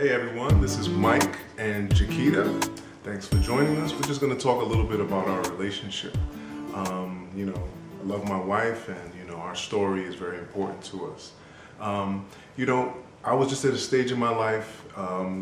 Hey everyone, this is Mike and Jaquita. Thanks for joining us. We're just going to talk a little bit about our relationship. I love my wife, and our story is very important to us. I was just at a stage in my life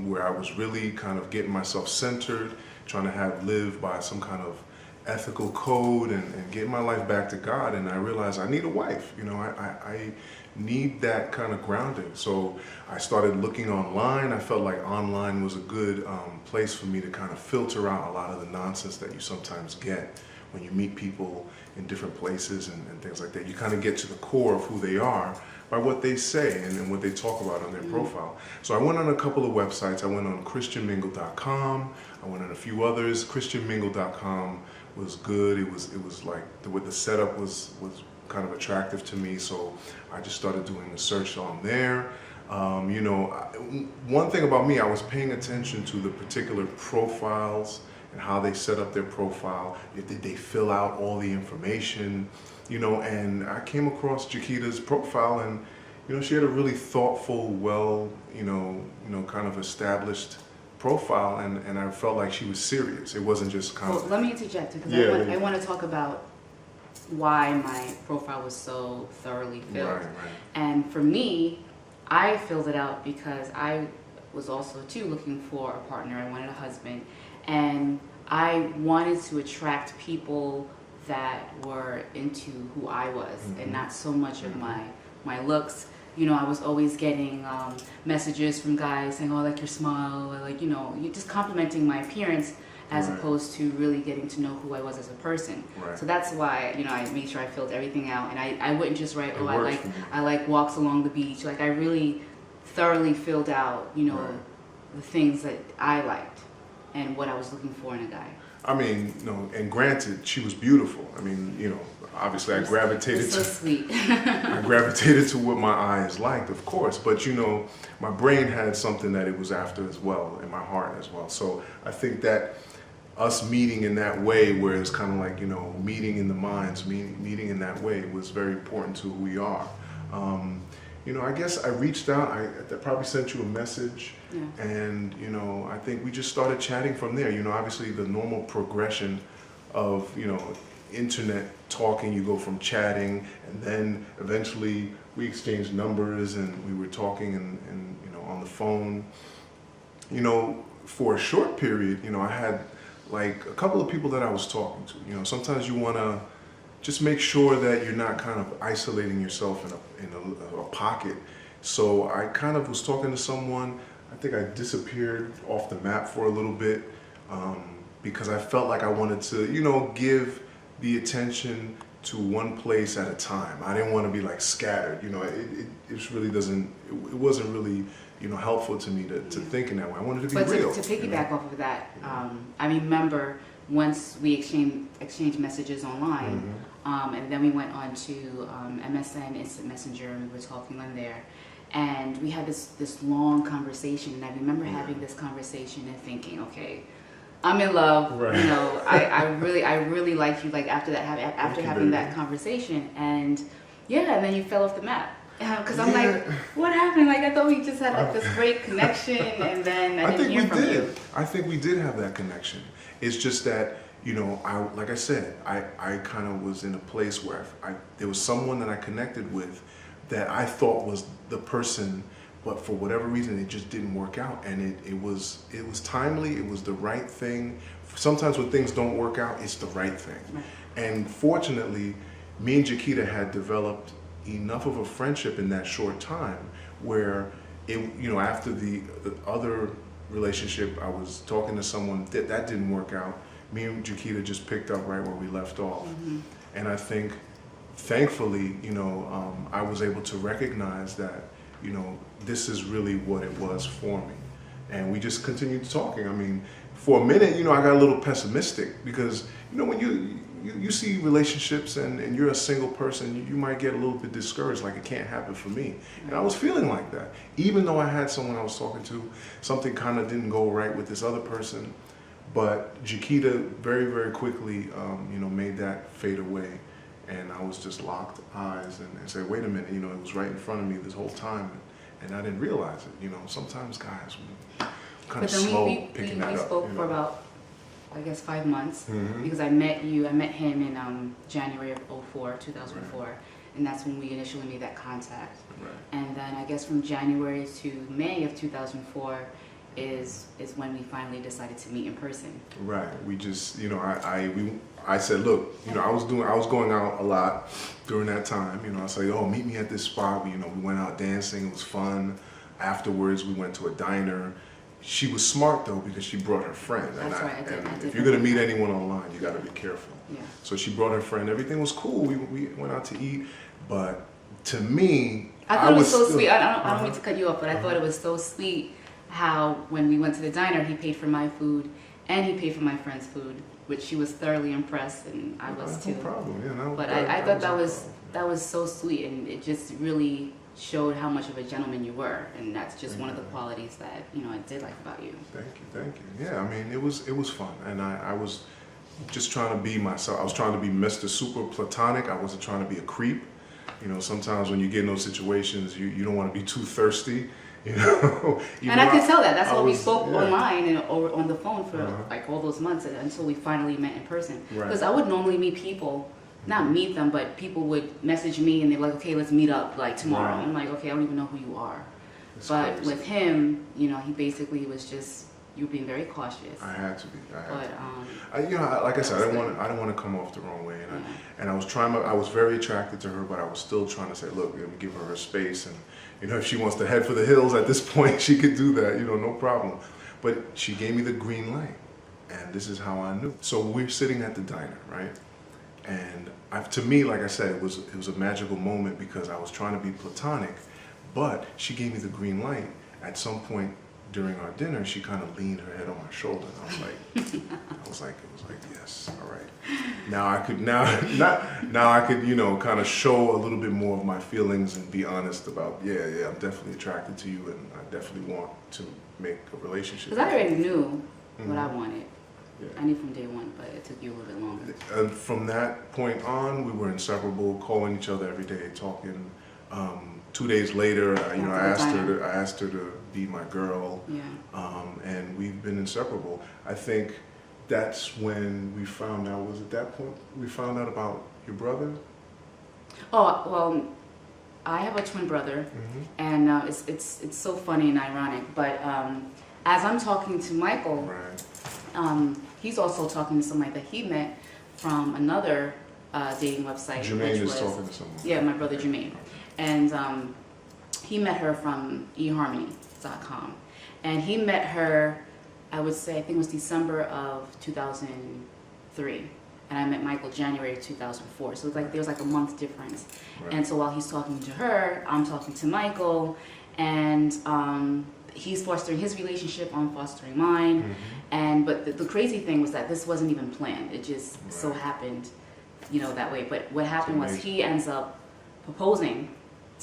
where I was really kind of getting myself centered, trying to live by some kind of ethical code and getting my life back to God, and I realized I need a wife. I need that kind of grounding. So I started looking online. I felt like online was a good place for me to kind of filter out a lot of the nonsense that you sometimes get when you meet people in different places and things like that. You kind of get to the core of who they are by what they say and what they talk about on their profile. So I went on a couple of websites. I went on christianmingle.com. I went on a few others. christianmingle.com was good. It was like the setup was kind of attractive to me, so I just started doing the search on there. One thing about me, I was paying attention to the particular profiles and how they set up their profile. Did they fill out all the information? And I came across Jaquita's profile, and she had a really thoughtful, well, kind of established profile, and I felt like she was serious. It wasn't just kind of. Let me interject, because I want to talk about why my profile was so thoroughly filled. Right. And for me, I filled it out because I was also too looking for a partner. I wanted a husband, and I wanted to attract people that were into who I was, and not so much of my looks. I was always getting messages from guys saying, "Oh, I like your smile," or like, you just complimenting my appearance, as opposed to really getting to know who I was as a person. Right. So that's why, I made sure I filled everything out, and I wouldn't just write, "Oh, I like walks along the beach." Like, I really thoroughly filled out, the things that I liked and what I was looking for in a guy. I mean, and granted, she was beautiful. I mean, obviously I gravitated so sweet. I gravitated to what my eyes liked, of course, but my brain had something that it was after as well, in my heart as well. So I think that us meeting in that way, where it's kind of like, meeting in the minds, meeting in that way, was very important to who we are. I guess I reached out, I probably sent you a message, and, I think we just started chatting from there. Obviously the normal progression of, internet talking, you go from chatting, and then eventually we exchanged numbers, and we were talking and on the phone. For a short period, I had like a couple of people that I was talking to. Sometimes you want to just make sure that you're not kind of isolating yourself in a pocket. So I kind of was talking to someone. I think I disappeared off the map for a little bit because I felt like I wanted to, give the attention to one place at a time. I didn't want to be like scattered. It really doesn't. It wasn't really helpful to me to think in that way. I wanted to be real. To piggyback off of that, I remember once we exchanged messages online, and then we went on to MSN Instant Messenger, and we were talking on there, and we had this long conversation. And I remember having this conversation and thinking, okay, I'm in love. Right. I really like you. Like after having that conversation, and then you fell off the map. Because I'm like, what happened? Like, I thought we just had like this great connection, and then I didn't hear from you. I think we did have that connection. It's just that, like I said, I kind of was in a place where there was someone that I connected with that I thought was the person, but for whatever reason it just didn't work out, and it was timely. It was the right thing. Sometimes when things don't work out, it's the right thing. Right. And fortunately, me and Jaquita had developed enough of a friendship in that short time where after the other relationship, I was talking to someone that didn't work out. Me and Jaquita just picked up right where we left off. And I think thankfully I was able to recognize that this is really what it was for me, and we just continued talking. I mean, for a minute I got a little pessimistic because when you see relationships and you're a single person, you might get a little bit discouraged, like it can't happen for me. And I was feeling like that. Even though I had someone I was talking to, something kind of didn't go right with this other person. But Jaquita very, very quickly, made that fade away. And I was just locked eyes and said, wait a minute, it was right in front of me this whole time. And I didn't realize it. Sometimes guys, kind But of then slow we picking that up. spoke you for know? about, I guess, 5 months, Mhm. because I met him in January of 2004, Right. and that's when we initially made that contact. Right. And then I guess from January to May of 2004 is when we finally decided to meet in person. Right. We just, I said, look, I was going out a lot during that time. I said, oh, meet me at this spot. We went out dancing. It was fun. Afterwards, we went to a diner. She was smart though because she brought her friend. That's right. I did If you're gonna meet anyone online, you got to be careful. Yeah. So she brought her friend. Everything was cool. We went out to eat, but to me, I thought it was so still, sweet. I don't mean to cut you off, but I thought it was so sweet how when we went to the diner, he paid for my food and he paid for my friend's food, which she was thoroughly impressed, and I was That's too. no problem. Yeah, But I thought that no was problem. so sweet, and it just really showed how much of a gentleman you were, and that's just one of the Mhm. qualities that I did like about you. Thank you. Yeah, I mean, it was fun, and I was just trying to be myself. I was trying to be Mr. Super Platonic. I wasn't trying to be a creep. Sometimes when you get in those situations, you don't want to be too thirsty. And I could tell that. That's why we spoke yeah. online and or on the phone for Uh-huh. like all those months until we finally met in person. Right. Because I would normally meet people, not meet them, but people would message me and they're like, okay, let's meet up like tomorrow. Right. I'm like, okay, I don't even know who you are. It's But crazy. with him, he basically was just, you were being very cautious. I had to be. But Like I said, I that's didn't good. want to come off the wrong way, Yeah. and I was trying. I was very attracted to her, but I was still trying to say, look, let me give her space, and if she wants to head for the hills at this point, she could do that. No problem. But she gave me the green light, and this is how I knew. So we're sitting at the diner, right? And to me, like I said, it was a magical moment because I was trying to be platonic, but she gave me the green light. At some point during our dinner, she kind of leaned her head on my shoulder, and I was like, it was like, yes, all right. Now I could kind of show a little bit more of my feelings and be honest about, yeah, I'm definitely attracted to you, and I definitely want to make a relationship. because I already knew what I Mhm. wanted. Yeah. I knew from day one, but it took you a little bit longer. And from that point on, we were inseparable, calling each other every day, talking. 2 days later, I asked her to be my girl, Yeah. and we've been inseparable. I think that's when we found out. Was it that point we found out about your brother? Oh, well, I have a twin brother, Mm-hmm. and it's so funny and ironic. But as I'm talking to Michael, Right. he's also talking to somebody that he met from another dating website. Jermaine which is was, talking to someone. Yeah, my brother Jermaine, and he met her from eharmony.com, and he met her. I would say I think it was December of 2003. And I met Michael January of 2004. So it's like there was like a month difference. Right. And so while he's talking to her, I'm talking to Michael, and he's fostering his relationship, I'm fostering mine. Mhm. But the crazy thing was that this wasn't even planned. It just so Right. happened, that way. But what happened was amazing. he ends up proposing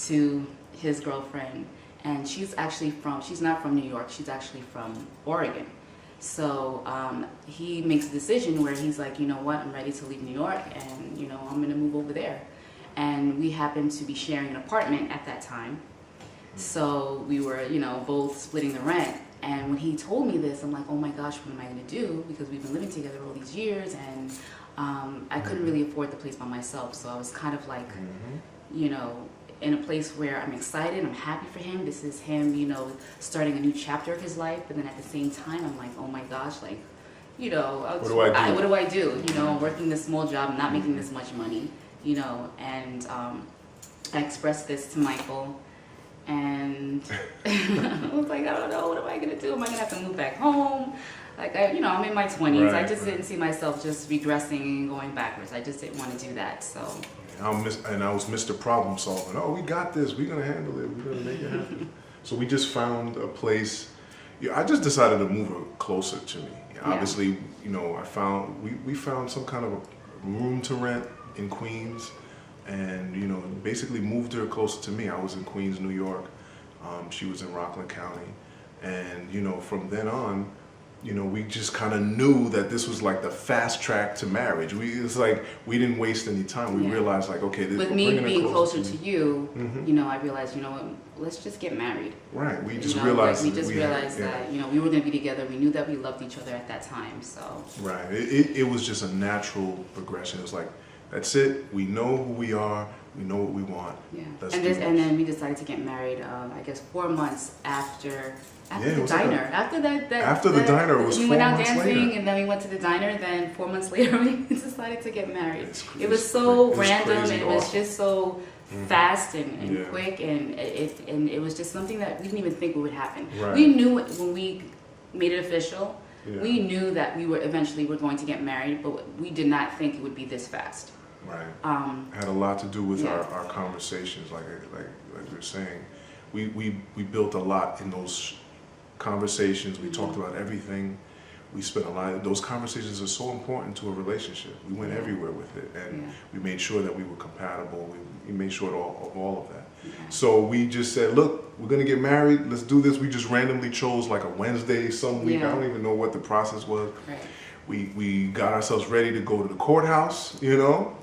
to his girlfriend, and she's not from New York. She's actually from Oregon. So he makes a decision where he's like, you know what, I'm ready to leave New York, and I'm going to move over there. And we happened to be sharing an apartment at that time, so we were both splitting the rent. And when he told me this, I'm like, oh my gosh, what am I going to do? Because we've been living together all these years, and I couldn't really afford the place by myself. So I was kind of like, Mhm. in a place where I'm excited, I'm happy for him. This is him, starting a new chapter of his life. But then at the same time, I'm like, oh my gosh, like, What do I do? What do I do? I'm working this small job, I'm not making this much money, and I expressed this to Michael, and I was like, I don't know, what am I gonna do? Am I gonna have to move back home? Like, I'm in my 20s. I Right, just right. didn't see myself just regressing and going backwards. I just didn't want to do that, so. I was Mr. Problem Solving. Oh, we got this. We're gonna handle it. We're gonna make it happen. So we just found a place. I just decided to move her closer to me. Obviously, we found some kind of a room to rent in Queens, and basically moved her closer to me. I was in Queens, New York. She was in Rockland County, and from then on, you know, we just kind of knew that this was like the fast track to marriage. It's like we didn't waste any time. We realized like, okay, with me being closer to you, you know, I realized, you know what, let's just get married. Right. We just realized realized. like, we realized that, you know, we were going to be together. We knew that we loved each other at that time. So. Right. It was just a natural progression. It was like, that's it. We know who we are. We know what we want. Yeah. And then we decided to get married. I guess 4 months after the diner. Like after the diner, it was 4 months later. We went out dancing, and then we went to the diner. Then 4 months later, we decided to get married. It was so random, and it was just so fast and quick, and it was just something that we didn't even think would happen. Right. We knew when we made it official. Yeah. We knew that we were eventually going to get married, but we did not think it would be this fast. Right. Had a lot to do with our conversations, like we were saying. We built a lot in those conversations. We talked about everything. We spent a lot. Those conversations are so important to a relationship. We went everywhere with it, and we made sure that we were compatible. We made sure of all of that. Yeah. So we just said, look, we're gonna get married. Let's do this. We just randomly chose like a Wednesday some week. I don't even know what the process was. Right. We got ourselves ready to go to the courthouse. You know,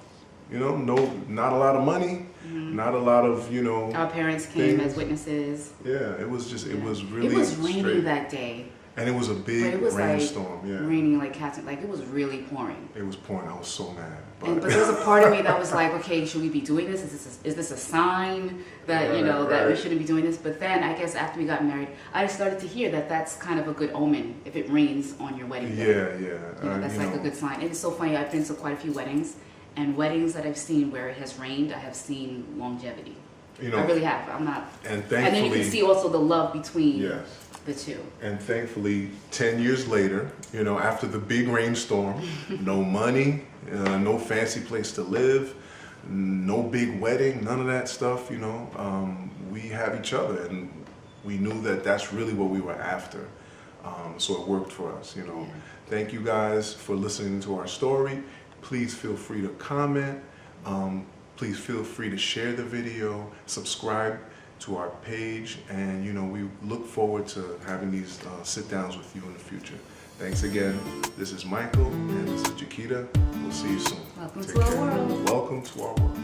not a lot of money, not a lot of, you know. Our parents came as witnesses. Yeah, it was just, it was really. It was raining that day. And it was a big rainstorm. Like raining like cats, like it was really pouring. It was pouring. I was so mad. But there was a part of me that was like, okay, should we be doing this? Is this a sign that that we shouldn't be doing this? But then I guess after we got married, I started to hear that that's kind of a good omen if it rains on your wedding day. That's like a good sign. And it's so funny. I've been to quite a few weddings. And weddings that I've seen where it has rained, I have seen longevity. I really have. I'm not. And thankfully, and then you can see also the love between the two. And thankfully, 10 years later, after the big rainstorm, no money, no fancy place to live, no big wedding, none of that stuff. We have each other, and we knew that that's really what we were after. So it worked for us. Thank you guys for listening to our story. Please feel free to comment. Please feel free to share the video, subscribe to our page, and we look forward to having these sit-downs with you in the future. Thanks again. This is Michael, and this is Jaquita. We'll see you soon. Welcome to our world. Welcome to our world.